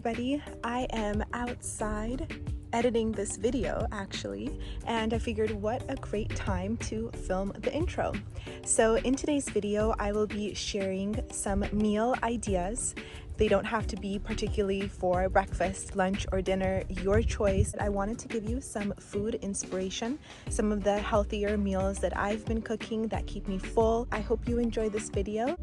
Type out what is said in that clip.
everybody. I am outside editing this video actually, and I figured what a great time to film the intro. So in today's video, I will be sharing some meal ideas. They don't have to be particularly for breakfast, lunch, or dinner, your choice. I wanted to give you some food inspiration, some of the healthier meals that I've been cooking that keep me full. I hope you enjoy this video.